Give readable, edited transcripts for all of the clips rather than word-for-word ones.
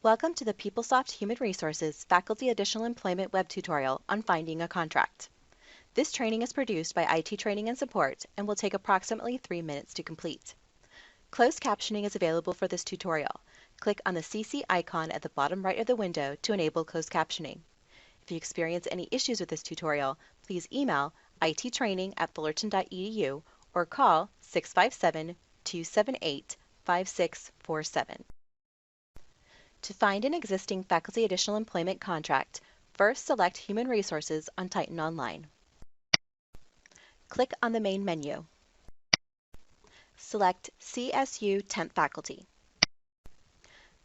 Welcome to the PeopleSoft Human Resources Faculty Additional Employment web tutorial on finding a contract. This training is produced by IT Training and Support and will take approximately 3 minutes to complete. Closed captioning is available for this tutorial. Click on the CC icon at the bottom right of the window to enable closed captioning. If you experience any issues with this tutorial, please email ittraining@fullerton.edu or call 657-278-5647. To find an existing Faculty Additional Employment contract, first select Human Resources on Titan Online. Click on the main menu. Select CSU Temp Faculty.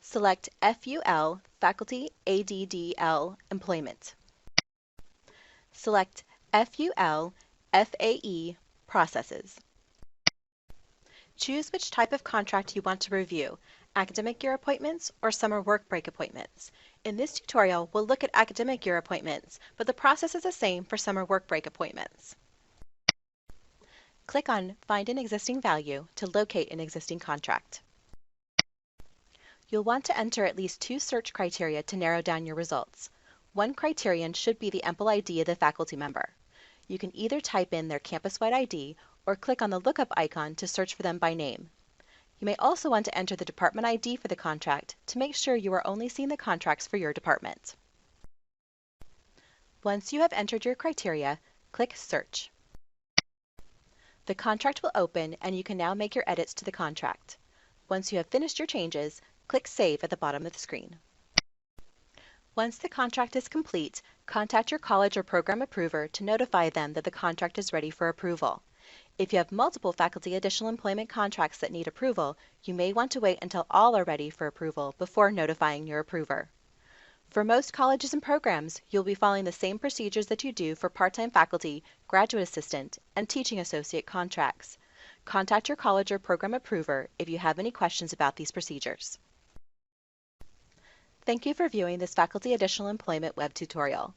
Select FUL Faculty ADDL Employment. Select FUL FAE Processes. Choose which type of contract you want to review, academic year appointments or summer work break appointments. In this tutorial, we'll look at academic year appointments, but the process is the same for summer work break appointments. Click on Find an Existing Value to locate an existing contract. You'll want to enter at least 2 search criteria to narrow down your results. One criterion should be the EMPL ID of the faculty member. You can either type in their campus-wide ID or click on the lookup icon to search for them by name. You may also want to enter the department ID for the contract to make sure you are only seeing the contracts for your department. Once you have entered your criteria, click Search. The contract will open and you can now make your edits to the contract. Once you have finished your changes, click Save at the bottom of the screen. Once the contract is complete, contact your college or program approver to notify them that the contract is ready for approval. If you have multiple Faculty Additional Employment contracts that need approval, you may want to wait until all are ready for approval before notifying your approver. For most colleges and programs, you'll be following the same procedures that you do for part-time faculty, graduate assistant, and teaching associate contracts. Contact your college or program approver if you have any questions about these procedures. Thank you for viewing this Faculty Additional Employment web tutorial.